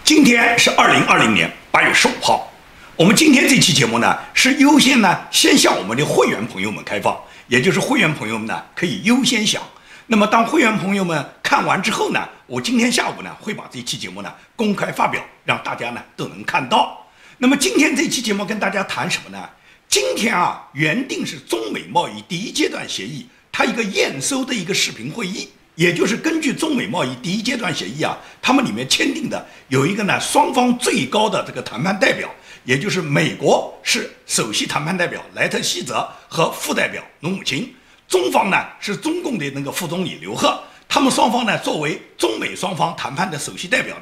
今天是2020年8月15号，我们今天这期节目呢是优先先向我们的会员朋友们开放，也就是会员朋友们可以优先享。那么当会员朋友们看完之后呢，我今天下午会把这期节目公开发表，让大家都能看到。那么今天这期节目跟大家谈什么呢？今天原定是中美贸易第一阶段协议它一个验收的一个视频会议。也就是根据中美贸易第一阶段协议他们里面签订的有一个双方最高的这个谈判代表，也就是美国是首席谈判代表莱特希泽和副代表努姆钦，中方是中共的那个副总理刘鹤，他们双方作为中美双方谈判的首席代表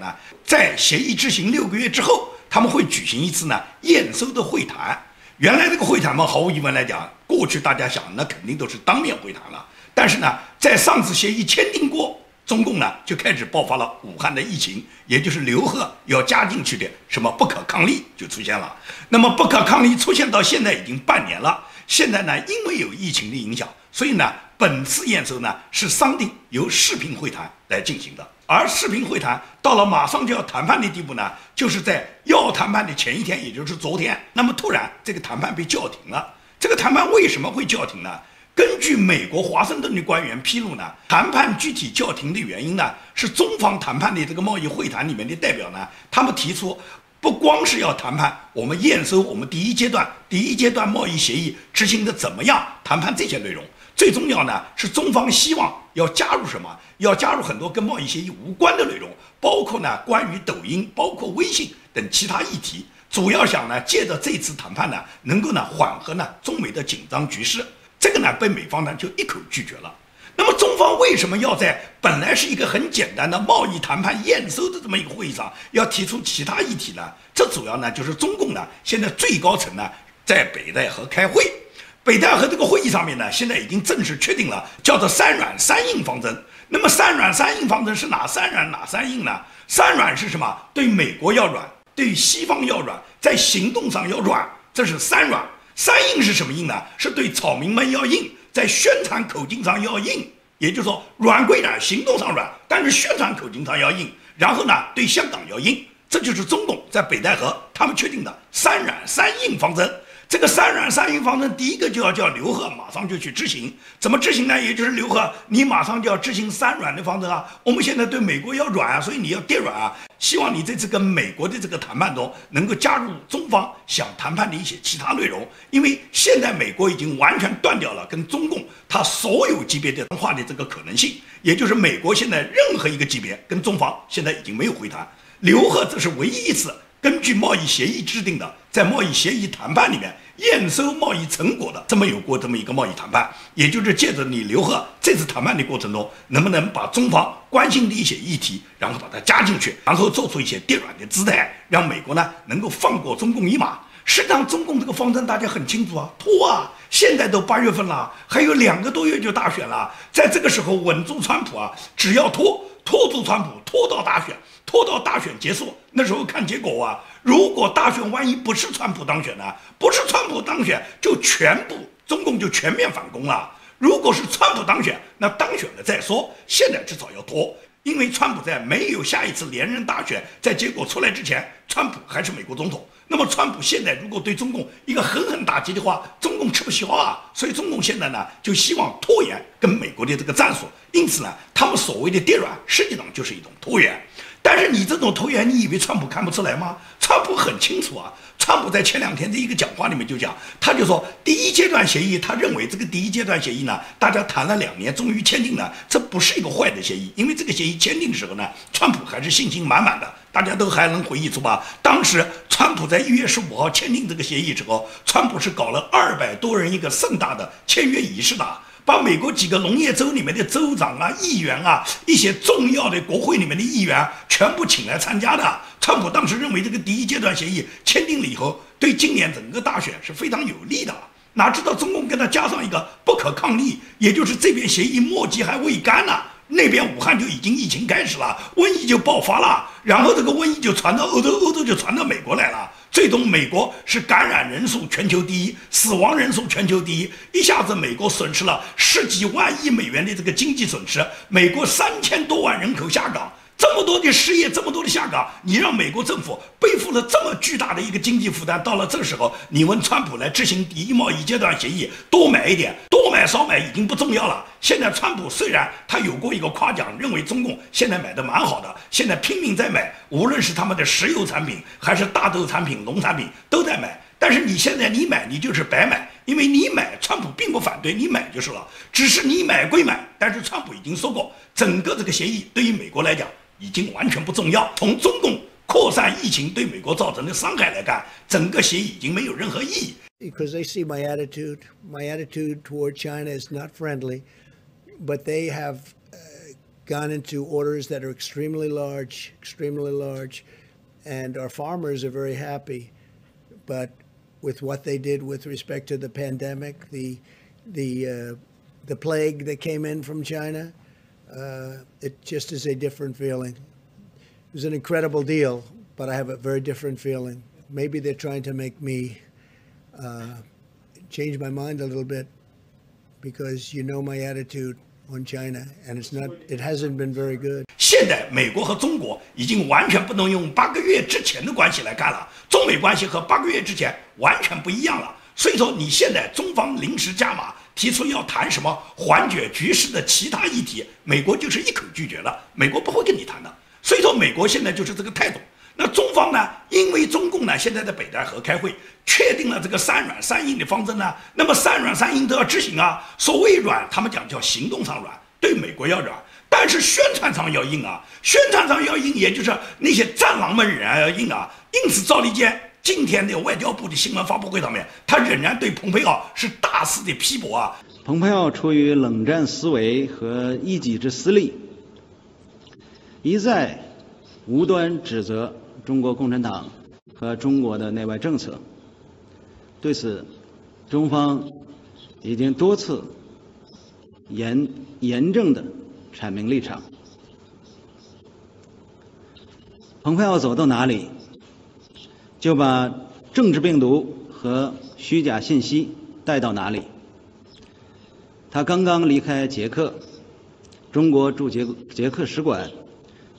在协议执行6个月之后，他们会举行一次验收的会谈。原来这个会谈嘛，毫无疑问来讲，过去大家想那肯定都是当面会谈了。但是在上次协议签订过，中共就开始爆发了武汉的疫情，也就是刘鹤要加进去的什么不可抗力就出现了。那么不可抗力出现到现在已经半年了，现在因为有疫情的影响，所以本次验收是商定由视频会谈来进行的。而视频会谈到了马上就要谈判的地步就是在要谈判的前一天，也就是昨天，那么突然这个谈判被叫停了。这个谈判为什么会叫停呢？根据美国华盛顿的官员披露谈判具体叫停的原因是中方谈判的这个贸易会谈里面的代表他们提出不光是要谈判我们验收我们第一阶段贸易协议执行的怎么样，谈判这些内容，最重要是中方希望要加入什么？要加入很多跟贸易协议无关的内容，包括关于抖音、包括微信等其他议题，主要想借着这次谈判能够缓和中美的紧张局势。这个被美方就一口拒绝了。那么中方为什么要在本来是一个很简单的贸易谈判验收的这么一个会议上要提出其他议题呢？这主要就是中共现在最高层在北戴河开会。北戴河这个会议上面现在已经正式确定了叫做三软三硬方针。那么三软三硬方针是哪三软哪三硬呢？三软是什么？对美国要软，对西方要软，在行动上要软，这是三软。三硬是什么硬呢？是对草民们要硬，在宣传口径上要硬，也就是说软归软，行动上软，但是宣传口径上要硬。然后对香港要硬，这就是中共在北戴河他们确定的三软三硬方针。这个三软三硬方针，第一个就要叫刘鹤马上就去执行。怎么执行呢？也就是刘鹤，你马上就要执行三软的方针我们现在对美国要软所以你要跌软希望你这次跟美国的这个谈判中能够加入中方想谈判的一些其他内容，因为现在美国已经完全断掉了跟中共它所有级别的谈话的这个可能性，也就是美国现在任何一个级别跟中方现在已经没有会谈。刘鹤这是唯一一次根据贸易协议制定的，在贸易协议谈判里面验收贸易成果的这么一个贸易谈判，也就是借着你刘鹤这次谈判的过程中，能不能把中方关心的一些议题，然后把它加进去，然后做出一些跌软的姿态，让美国能够放过中共一马。实际上中共这个方针大家很清楚拖现在都8月份了，还有2个多月就大选了，在这个时候稳住川普只要拖住川普，拖到大选结束，那时候看结果如果大选万一不是川普当选就中共就全面反攻了。如果是川普当选，那当选了再说，现在至少要拖，因为川普在没有下一次连任大选在结果出来之前，川普还是美国总统。那么川普现在如果对中共一个狠打击的话，中共吃不消所以中共现在就希望拖延跟美国的这个战术，因此他们所谓的跌软实际上就是一种拖延。但是你这种拖延，你以为川普看不出来吗？川普很清楚川普在前2天的一个讲话里面就讲，他就说第一阶段协议，他认为这个第一阶段协议大家谈了2年终于签订了，这不是一个坏的协议，因为这个协议签订的时候川普还是信心满满的。大家都还能回忆出吧？当时川普在1月15号签订这个协议之后，川普是搞了200多人一个盛大的签约仪式把美国几个农业州里面的州长议员一些重要的国会里面的议员全部请来参加的。川普当时认为这个第一阶段协议签订了以后，对今年整个大选是非常有利的。哪知道中共跟他加上一个不可抗力，也就是这边协议墨迹还未干那边武汉就已经疫情开始了，瘟疫就爆发了，然后这个瘟疫就传到欧洲就传到美国来了。最终美国是感染人数全球第一，死亡人数全球第一，一下子美国损失了10几万亿美元的这个经济损失，美国3000多万人口下岗，这么多的失业，这么多的下岗，你让美国政府背负了这么巨大的一个经济负担，到了这个时候，你问川普来执行第一贸易阶段协议，多买一点，多买少买已经不重要了。现在川普虽然他有过一个夸奖，认为中共现在买的蛮好的，现在拼命在买，无论是他们的石油产品，还是大豆产品、农产品都在买。但是你现在你买，你就是白买，因为你买，川普并不反对你买就是了，只是你买归买，但是川普已经说过，整个这个协议对于美国来讲已经完全不重要。从中共扩散疫情对美国造成的伤害来看，整个协议已经没有任何意义。Because they see my attitude toward China is not friendly, but they have gone into orders that are extremely large, and our farmers are very happy. But with what they did with respect to the pandemic, the plague that came in from China, it just is a different feeling. It was an incredible deal, but I have a very different feeling. Maybe they're trying to make me change my mind a little bit, because you know my attitude on China, and it hasn't been very good. 现在美国和中国已经完全不能用8个月之前的关系来看了，中美关系和8个月之前完全不一样了。所以说，你现在中方临时加码，提出要谈什么缓解局势的其他议题，美国就是一口拒绝了，美国不会跟你谈的。所以说，美国现在就是这个态度。那中方呢？因为中共呢现在在北戴河开会，确定了这个3软3硬的方针呢，那么3软3硬都要执行啊。所谓软，他们讲叫行动上软，对美国要软，但是宣传上要硬啊，宣传上要硬，也就是那些战狼们仍然要硬啊。因此，赵立坚今天的外交部的新闻发布会上面，他仍然对蓬佩奥是大肆的批驳啊。蓬佩奥出于冷战思维和一己之私利，一再无端指责中国共产党和中国的内外政策。对此，中方已经多次严正的阐明立场。蓬佩奥走到哪里，就把政治病毒和虚假信息带到哪里。他刚刚离开捷克，中国驻捷克使馆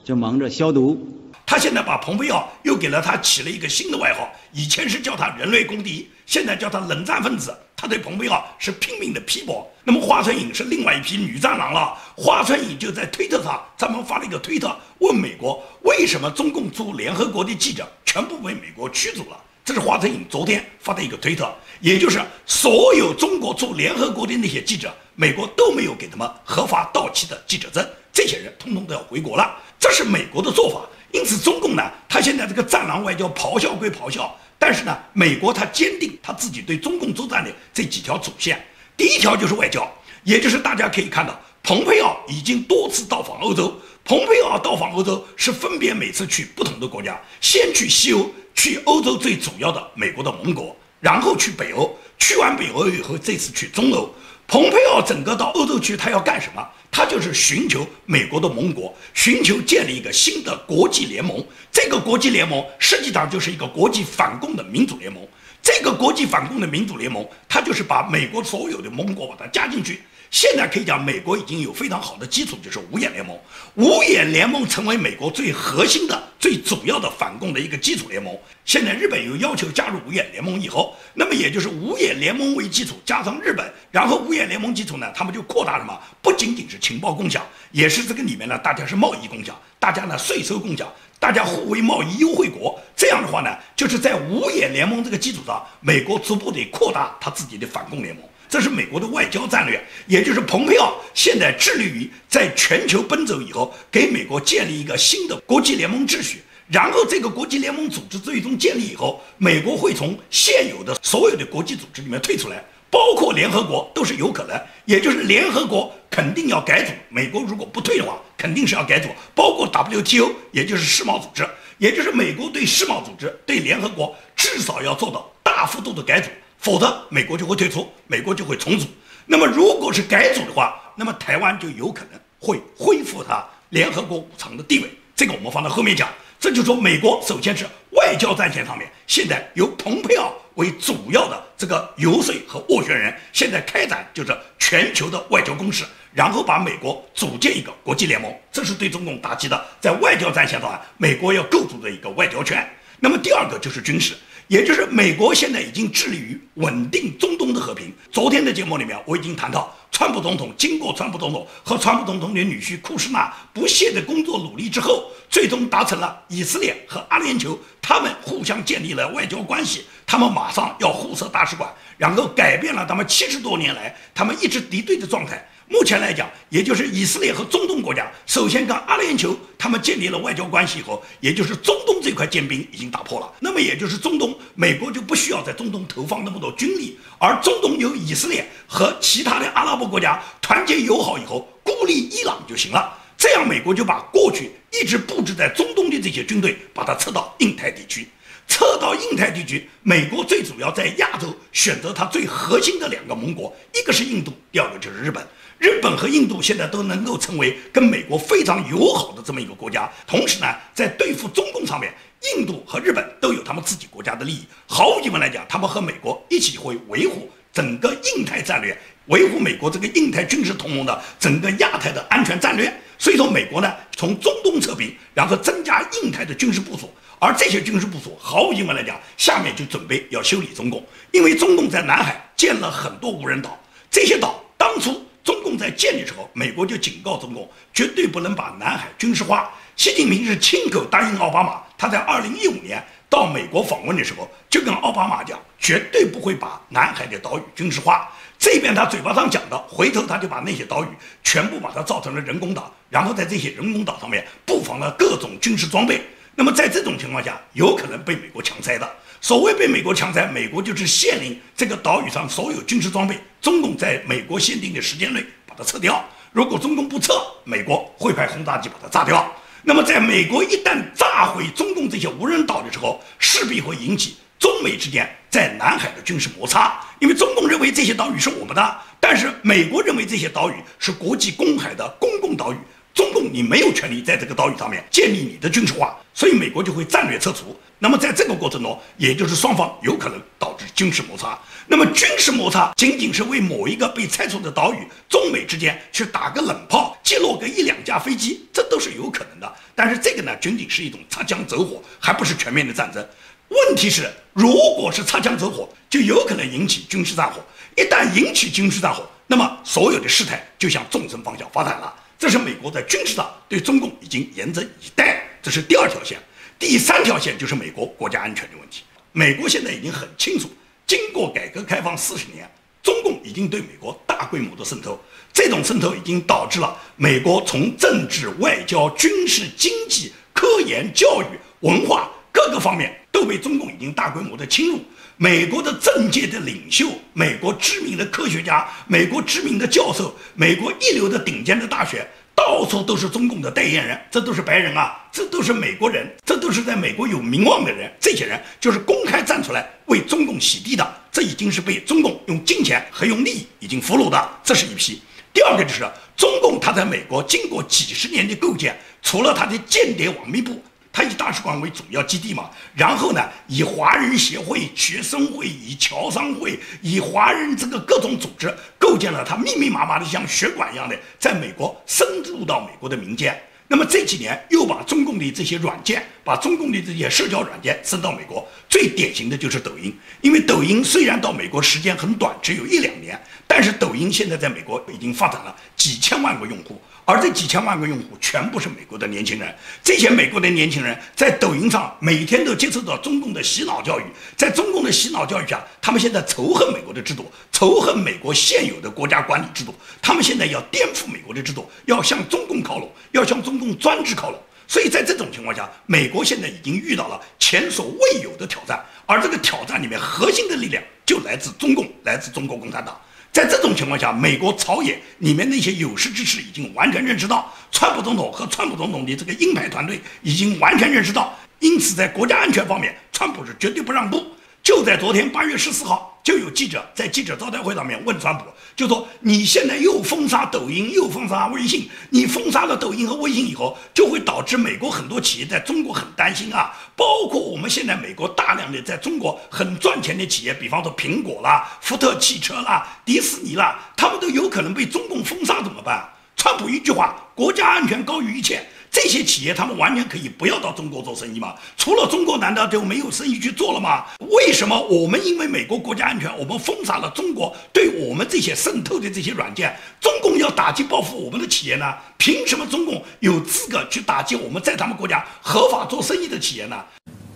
就忙着消毒。他现在把蓬佩奥又给了他起了一个新的外号，以前是叫他人类公敌，现在叫他冷战分子。他对蓬佩奥是拼命的批驳。那么华春莹是另外一批女战狼了。华春莹就在推特上专门发了一个推特，问美国为什么中共驻联合国的记者全部被美国驱逐了。这是华春莹昨天发的一个推特，也就是所有中国驻联合国的那些记者，美国都没有给他们合法到期的记者证，这些人通通都要回国了。这是美国的做法。因此，中共呢，他现在这个战狼外交咆哮归咆哮，但是呢，美国他坚定他自己对中共作战的这几条主线。第一条就是外交，也就是大家可以看到，蓬佩奥已经多次到访欧洲。蓬佩奥到访欧洲是分别每次去不同的国家，先去西欧，去欧洲最主要的美国的盟国，然后去北欧，去完北欧以后，这次去中欧。蓬佩奥整个到欧洲去，他要干什么？他就是寻求美国的盟国，寻求建立一个新的国际联盟。这个国际联盟实际上就是一个国际反共的民主联盟。这个国际反共的民主联盟，它就是把美国所有的盟国把它加进去。现在可以讲，美国已经有非常好的基础，就是五眼联盟。五眼联盟成为美国最核心的、最主要的反共的一个基础联盟。现在日本有要求加入五眼联盟以后，那么也就是五眼联盟为基础，加上日本，然后五眼联盟基础呢，他们就扩大了嘛，不仅仅是情报共享，也是这个里面呢，大家是贸易共享，大家呢税收共享，大家互为贸易优惠国。这样的话呢，就是在五眼联盟这个基础上，美国逐步地扩大他自己的反共联盟。这是美国的外交战略，也就是蓬佩奥现在致力于在全球奔走以后，给美国建立一个新的国际联盟秩序。然后这个国际联盟组织最终建立以后，美国会从现有的所有的国际组织里面退出来，包括联合国都是有可能。也就是联合国肯定要改组，美国如果不退的话，肯定是要改组，包括 WTO， 也就是世贸组织，也就是美国对世贸组织、对联合国至少要做到大幅度的改组。否则，美国就会退出，美国就会重组。那么，如果是改组的话，那么台湾就有可能会恢复它联合国5常的地位。这个我们放到后面讲。这就说，美国首先是外交战线上面，现在由蓬佩奥为主要的这个游说和斡旋人，现在开展就是全球的外交攻势，然后把美国组建一个国际联盟，这是对中共打击的，在外交战线上美国要构筑的一个外交圈。那么第二个就是军事，也就是美国现在已经致力于稳定中东的和平。昨天的节目里面我已经谈到，川普总统经过川普总统和川普总统的女婿库什纳不懈的工作努力之后，最终达成了以色列和阿联酋他们互相建立了外交关系，他们马上要互设大使馆，然后改变了他们70多年来他们一直敌对的状态。目前来讲，也就是以色列和中东国家首先跟阿联酋他们建立了外交关系以后，也就是中东这块坚冰已经打破了。那么也就是中东，美国就不需要在中东投放那么多军力，而中东由以色列和其他的阿拉伯国家团结友好以后，孤立伊朗就行了。这样美国就把过去一直布置在中东的这些军队把它撤到印太地区。撤到印太地区，美国最主要在亚洲选择它最核心的2个盟国，一个是印度，第二个就是日本。日本和印度现在都能够成为跟美国非常友好的这么一个国家，同时呢，在对付中共上面，印度和日本都有他们自己国家的利益。毫无疑问来讲，他们和美国一起会维护整个印太战略，维护美国这个印太军事同盟的整个亚太的安全战略。所以说，美国呢从中东撤兵，然后增加印太的军事部署，而这些军事部署毫无疑问来讲，下面就准备要修理中共，因为中共在南海建了很多无人岛，这些岛当初中共在建的时候，美国就警告中共绝对不能把南海军事化。习近平是亲口答应奥巴马，他在2015年到美国访问的时候，就跟奥巴马讲，绝对不会把南海的岛屿军事化。这边他嘴巴上讲的，回头他就把那些岛屿全部把它造成了人工岛，然后在这些人工岛上面布防了各种军事装备。那么在这种情况下，有可能被美国强拆的。所谓被美国强拆，美国就是限令这个岛屿上所有军事装备，中共在美国限定的时间内把它撤掉。如果中共不撤，美国会派轰炸机把它炸掉。那么在美国一旦炸毁中共这些无人岛的时候，势必会引起中美之间在南海的军事摩擦，因为中共认为这些岛屿是我们的，但是美国认为这些岛屿是国际公海的公共岛屿，中共你没有权利在这个岛屿上面建立你的军事化，所以美国就会战略撤除。那么在这个过程中，也就是双方有可能导致军事摩擦。那么军事摩擦仅仅是为某一个被拆除的岛屿，中美之间去打个冷炮，击落个1、2架飞机，这都是有可能的。但是这个呢，仅仅是一种擦枪走火，还不是全面的战争。问题是，如果是擦枪走火，就有可能引起军事战火。一旦引起军事战火，那么所有的事态就向纵深方向发展了。这是美国在军事上对中共已经严阵以待，这是第2条线。第3条线就是美国国家安全的问题。美国现在已经很清楚，经过改革开放40年，中共已经对美国大规模的渗透，这种渗透已经导致了美国从政治、外交、军事、经济、科研、教育、文化各个方面都被中共已经大规模的侵入。美国的政界的领袖，美国知名的科学家，美国知名的教授，美国一流的顶尖的大学，到处都是中共的代言人，这都是白人啊，这都是美国人，这都是在美国有名望的人，这些人就是公开站出来为中共洗地的，这已经是被中共用金钱和用利益已经俘虏的，这是一批。第2个就是中共他在美国经过几十年的构建，除了他的间谍网密部，他以大使馆为主要基地嘛，然后呢，以华人协会、学生会、以侨商会、以华人这个各种组织，构建了他密密麻麻的像血管一样的，在美国深入到美国的民间。那么这几年又把中共的这些软件，把中共的这些社交软件伸到美国，最典型的就是抖音。因为抖音虽然到美国时间很短，只有1、2年，但是抖音现在在美国已经发展了几千万个用户，而这几千万个用户全部是美国的年轻人。这些美国的年轻人在抖音上每天都接受到中共的洗脑教育，在中共的洗脑教育下，他们现在仇恨美国的制度，仇恨美国现有的国家管理制度，他们现在要颠覆美国的制度，要向中共靠拢，要向中共专制靠拢。所以在这种情况下，美国现在已经遇到了前所未有的挑战，而这个挑战里面核心的力量就来自中共，来自中国共产党。在这种情况下，美国朝野里面那些有识之士已经完全认识到，川普总统和川普总统的这个鹰派团队已经完全认识到，因此在国家安全方面，川普是绝对不让步。就在昨天8月14号，就有记者在记者招待会上面问川普，就说你现在又封杀抖音，又封杀微信，你封杀了抖音和微信以后，就会导致美国很多企业在中国很担心啊，包括我们现在美国大量的在中国很赚钱的企业，比方说苹果啦、福特汽车啦、迪士尼啦，他们都有可能被中共封杀，怎么办？川普一句话，国家安全高于一切。这些企业他们完全可以不要到中国做生意吗？除了中国，难道就没有生意去做了吗？为什么我们因为美国国家安全，我们封杀了中国对我们这些渗透的这些软件？中共要打击报复我们的企业呢？凭什么中共有资格去打击我们在他们国家合法做生意的企业呢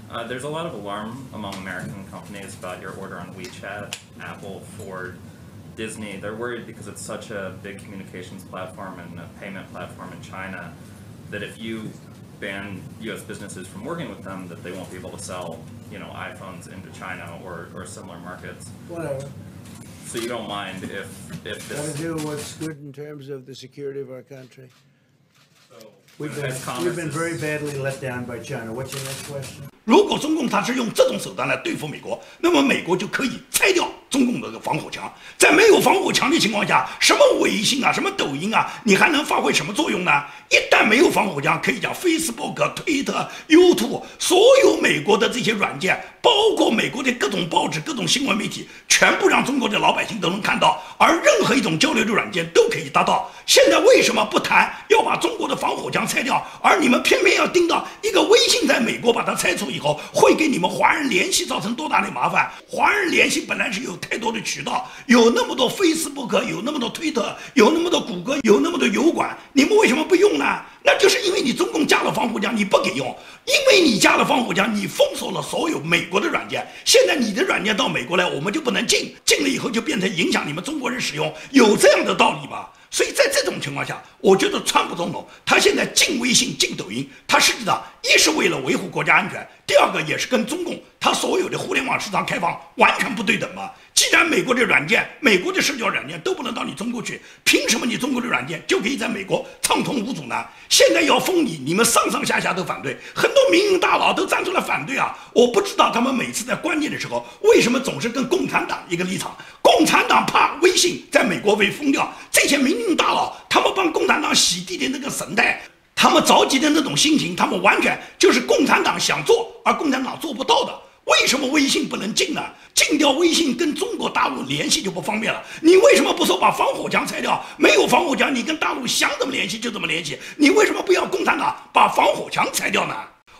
？There's a lot of alarm among American companies about your order on WeChat, Apple, Ford, Disney. They're worried because it's such a big communications platform and a payment platform in China that if you ban U.S. businesses from working with them, that they won't be able to sell, iPhones into China or similar markets. Whatever. So you don't mind if this... Gotta do what's good in terms of the security of our country. So, We've been very badly let down by China. What's your next question? 如果中共他是用这种手段来对付美国，那么美国就可以拆掉中共的这个防火墙。在没有防火墙的情况下，什么微信啊，什么抖音啊，你还能发挥什么作用呢？一旦没有防火墙，可以讲 Facebook、推特、YouTube， 所有美国的这些软件，包括美国的各种报纸、各种新闻媒体，全部让中国的老百姓都能看到，而任何一种交流的软件都可以达到。现在为什么不谈要把中国的防火墙拆掉，而你们偏偏要盯到一个微信在美国把它拆除以后，会给你们华人联系造成多大的麻烦？华人联系本来是有太多的渠道，有那么多 Facebook， 有那么多推特，有那么多谷歌，有那么多油管，你们为什么不用呢？那就是因为你中共加了防火墙，你不给用，因为你加了防火墙，你封锁了所有美国的软件。现在你的软件到美国来，我们就不能进，进了以后就变成影响你们中国人使用，有这样的道理吗？所以在这种情况下，我觉得川普总统他现在禁微信、禁抖音，他实际上一是为了维护国家安全，第二个也是跟中共他所有的互联网市场开放完全不对等嘛。既然美国的软件、美国的社交软件都不能到你中国去，凭什么你中国的软件就可以在美国畅通无阻呢？现在要封你，你们上上下下都反对，很多民营大佬都站出来反对啊！我不知道他们每次在关键的时候为什么总是跟共产党一个立场。共产党怕微信在美国被封掉，这些民营大佬他们帮共产党洗地的那个神态，他们着急的那种心情，他们完全就是共产党想做而共产党做不到的。为什么微信不能禁呢？禁掉微信跟中国大陆联系就不方便了。你为什么不说把防火墙拆掉？没有防火墙，你跟大陆想怎么联系就怎么联系。你为什么不要共产党把防火墙拆掉呢？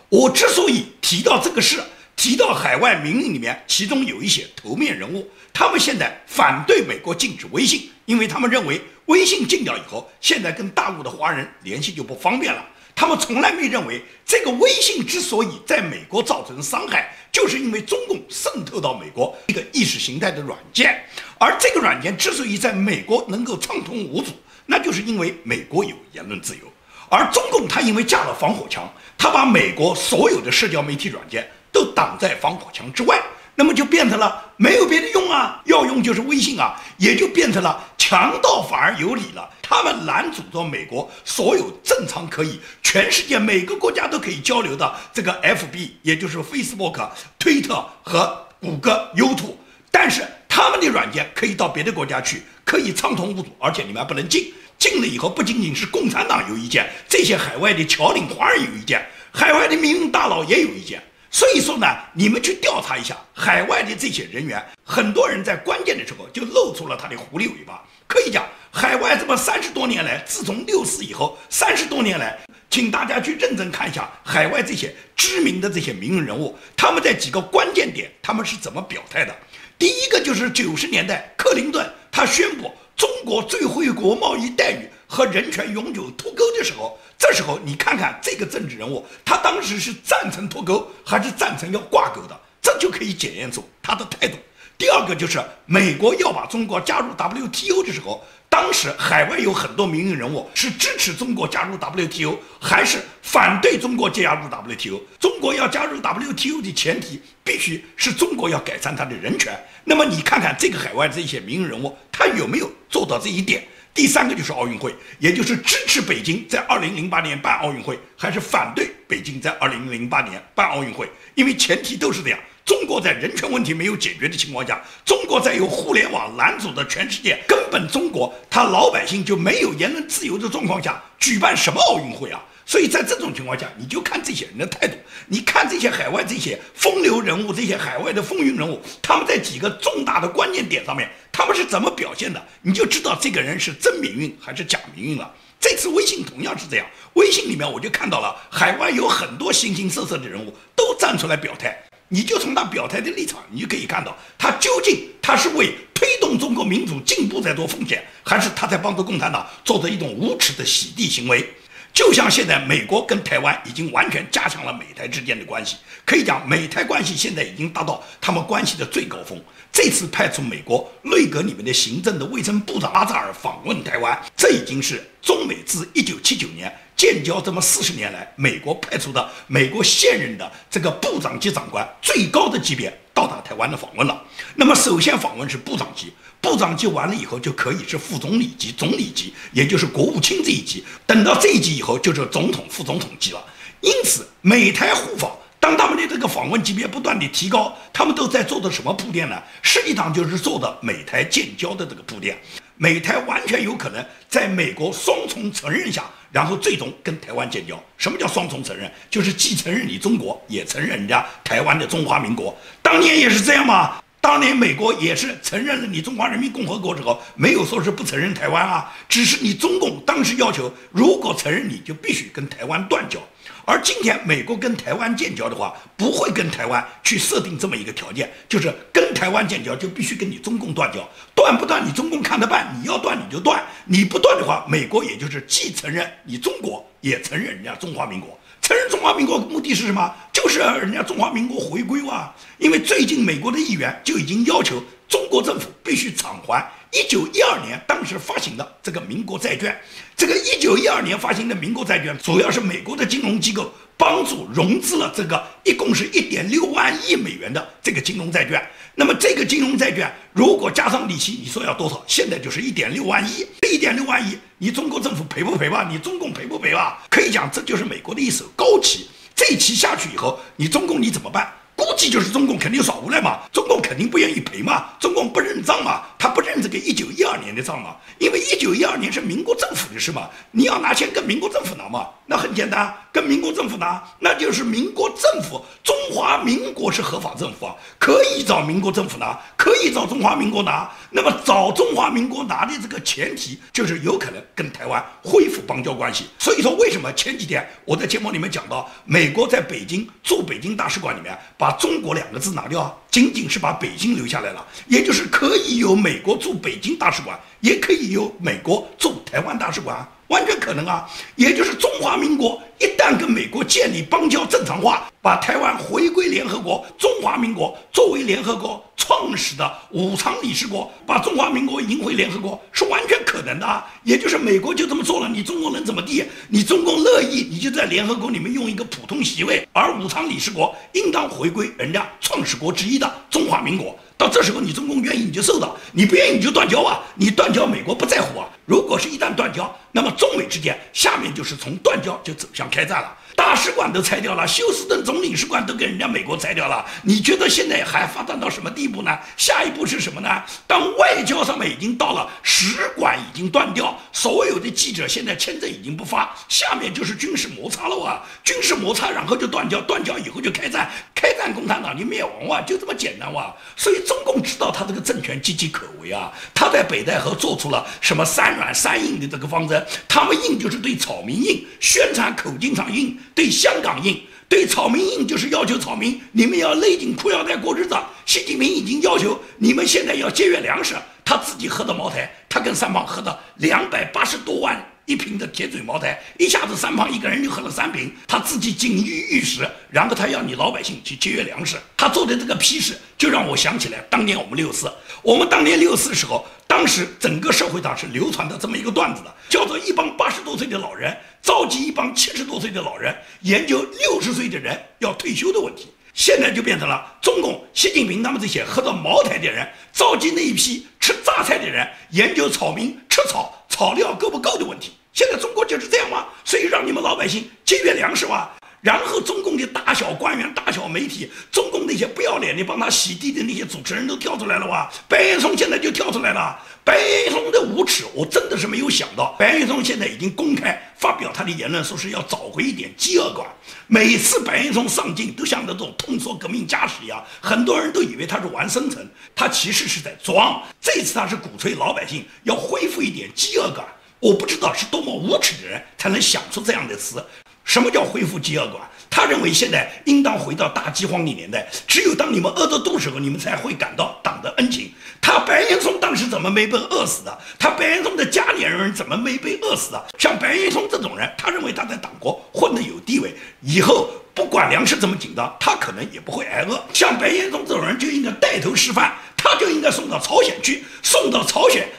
我之所以提到这个事，提到海外民营里面，其中有一些头面人物，他们现在反对美国禁止微信，因为他们认为微信禁掉以后，现在跟大陆的华人联系就不方便了。他们从来没认为这个微信之所以在美国造成伤害，就是因为中共渗透到美国一个意识形态的软件，而这个软件之所以在美国能够畅通无阻，那就是因为美国有言论自由，而中共它因为架了防火墙，它把美国所有的社交媒体软件都挡在防火墙之外，那么就变成了没有别的用啊，要用就是微信啊，也就变成了强盗反而有理了。他们拦阻着美国所有正常可以全世界每个国家都可以交流的这个 FB， 也就是 Facebook、推特和谷歌、YouTube， 但是他们的软件可以到别的国家去，可以畅通无阻，而且你们还不能进。进了以后，不仅仅是共产党有意见，这些海外的侨领华人有意见，海外的民营大佬也有意见。所以说呢，你们去调查一下海外的这些人员，很多人在关键的时候就露出了他的狐狸尾巴。可以讲，海外这么30多年来，自从64以后30多年来，请大家去认真看一下海外这些知名的这些名人人物，他们在几个关键点他们是怎么表态的。第一个就是90年代克林顿他宣布中国最惠国贸易待遇和人权永久脱钩的时候，这时候你看看这个政治人物，他当时是赞成脱钩还是赞成要挂钩的，这就可以检验出他的态度。第二个就是美国要把中国加入 WTO 的时候，当时海外有很多民营人物是支持中国加入 WTO 还是反对中国加入 WTO。 中国要加入 WTO 的前提必须是中国要改善它的人权，那么你看看这个海外这些民营人物他有没有做到这一点。第三个就是奥运会，也就是支持北京在2008年办奥运会，还是反对北京在2008年办奥运会，因为前提都是这样，中国在人权问题没有解决的情况下，中国在有互联网拦阻的全世界，根本中国他老百姓就没有言论自由的状况下，举办什么奥运会啊？所以在这种情况下，你就看这些人的态度，你看这些海外这些风流人物，这些海外的风云人物，他们在几个重大的关键点上面，他们是怎么表现的，你就知道这个人是真命运还是假命运了。这次微信同样是这样，微信里面我就看到了海外有很多形形色色的人物都站出来表态，你就从他表态的立场，你就可以看到他究竟他是为推动中国民主进步在做奉献，还是他在帮助共产党做着一种无耻的洗地行为。就像现在美国跟台湾已经完全加强了美台之间的关系，可以讲美台关系现在已经达到他们关系的最高峰。这次派出美国内阁里面的行政的卫生部长阿扎尔访问台湾，这已经是中美自1979年建交这么40年来，美国派出的美国现任的这个部长级长官最高的级别到达台湾的访问了。那么首先访问是部长级，部长级完了以后就可以是副总理级、总理级，也就是国务卿这一级。等到这一级以后就是总统、副总统级了。因此，美台互访，当他们的这个访问级别不断的提高，他们都在做的什么铺垫呢？实际上就是做的美台建交的这个铺垫。美台完全有可能在美国双重承认下，然后最终跟台湾建交。什么叫双重承认？就是既承认你中国，也承认人家台湾的中华民国。当年也是这样嘛。当年美国也是承认了你中华人民共和国之后，没有说是不承认台湾啊，只是你中共当时要求，如果承认你就必须跟台湾断交。而今天美国跟台湾建交的话，不会跟台湾去设定这么一个条件，就是跟台湾建交就必须跟你中共断交，断不断你中共看着办，你要断你就断，你不断的话，美国也就是既承认你中国，也承认人家中华民国。承认中华民国目的是什么？就是人家中华民国回归哇！因为最近美国的议员就已经要求中国政府必须偿还1912年当时发行的这个民国债券。这个1912年发行的民国债券，主要是美国的金融机构帮助融资了这个一共是1.6万亿美元的这个金融债券。那么这个金融债券如果加上利息，你说要多少？现在就是1.6万亿。这1.6万亿，你中国政府赔不赔吧？你中共赔不赔吧？可以讲，这就是美国的一手高棋。这一棋下去以后，你中共你怎么办？估计就是中共肯定耍无赖嘛，中共肯定不愿意赔嘛，中共不认账嘛，他不认这个1912年的账嘛，因为1912年是民国政府的事嘛，你要拿钱跟民国政府拿嘛，那很简单，跟民国政府拿，那就是民国政府，中华民国是合法政府啊，可以找民国政府拿，可以找中华民国拿，那么找中华民国拿的这个前提就是有可能跟台湾恢复邦交关系。所以说为什么前几天我在节目里面讲到，美国在北京驻北京大使馆里面把中国2个字拿掉啊，仅仅是把北京留下来了，也就是可以有美国驻北京大使馆，也可以有美国驻台湾大使馆，完全可能啊。也就是中华民国一旦跟美国建立邦交正常化，把台湾回归联合国，中华民国作为联合国创始的5常理事国，把中华民国迎回联合国是完全可能的啊。也就是美国就这么做了，你中国能怎么地？你中共乐意，你就在联合国里面用一个普通席位，而5常理事国应当回归人家创始国之一的中华民国。到这时候你中共愿意你就受到，你不愿意你就断交啊，你断交美国不在乎啊。如果是一旦断交，那么中美之间下面就是从断交就走向开战了。大使馆都拆掉了，休斯顿总领事馆都给人家美国拆掉了，你觉得现在还发展到什么地步呢？下一步是什么呢？当外交上面已经到了使馆已经断掉，所有的记者现在签证已经不发，下面就是军事摩擦了啊，军事摩擦然后就断交，断交以后就开战，开战共产党就灭亡啊，就这么简单哇。所以中共知道他这个政权岌岌可危啊，他在北戴河做出了什么3软3硬的这个方针，他们硬就是对草民硬，宣传口径上硬，对香港硬，对草民硬就是要求草民你们要勒紧裤腰带过日子。习近平已经要求你们现在要节约粮食，他自己喝的茅台，他跟三胖喝的280多万1瓶的铁嘴茅台，一下子三胖一个人就喝了3瓶，他自己锦衣玉食，然后他要你老百姓去节约粮食，他做的这个批示就让我想起来当年我们64，我们当年64的时候，当时整个社会上是流传的这么一个段子的，叫做一帮80多岁的老人召集一帮70多岁的老人研究60岁的人要退休的问题。现在就变成了中共习近平他们这些喝到茅台的人召集那一批吃榨菜的人研究草民吃草料够不够的问题。现在中国就是这样吗？所以让你们老百姓节约粮食吧。然后中共的大小官员、大小媒体，中共那些不要脸的帮他洗地的那些主持人都跳出来了哇！白岩松现在就跳出来了，白岩松的无耻，我真的是没有想到，白岩松现在已经公开发表他的言论，说是要找回一点饥饿感。每次白岩松上镜都像那种通缩革命家史一样，很多人都以为他是玩深层，他其实是在装。这次他是鼓吹老百姓要恢复一点饥饿感，我不知道是多么无耻的人才能想出这样的词。什么叫恢复饥饿感？他认为现在应当回到大饥荒的年代，只有当你们饿得肚时候，你们才会感到党的恩情。他白岩松当时怎么没被饿死的？他白岩松的家里人怎么没被饿死的？像白岩松这种人，他认为他在党国混得有地位，以后不管粮食怎么紧张，他可能也不会挨饿。像白岩松这种人就应该带头示范，他就应该送到朝鲜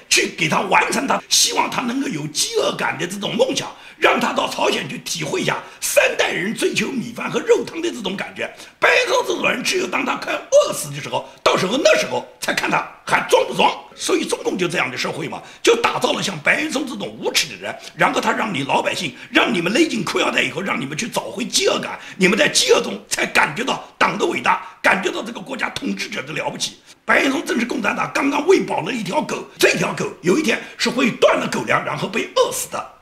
去，给他完成他希望他能够有饥饿感的这种梦想，让他到朝鲜去体会一下3代人追求米饭和肉汤的这种感觉。白岩松这种人，只有当他快饿死的时候，到时候那时候才看他还装不装。所以中共就这样的社会嘛，就打造了像白岩松这种无耻的人，然后他让你老百姓，让你们勒紧裤腰带以后，让你们去找回饥饿感，你们在饥饿中才感觉到党的伟大，感觉到这个国家统治者的了不起。白岩松正是共产党刚刚喂饱了一条狗，这条狗有一天是会断了狗粮，然后被饿死的。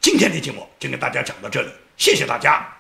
今天的节目就跟大家讲到这里，谢谢大家。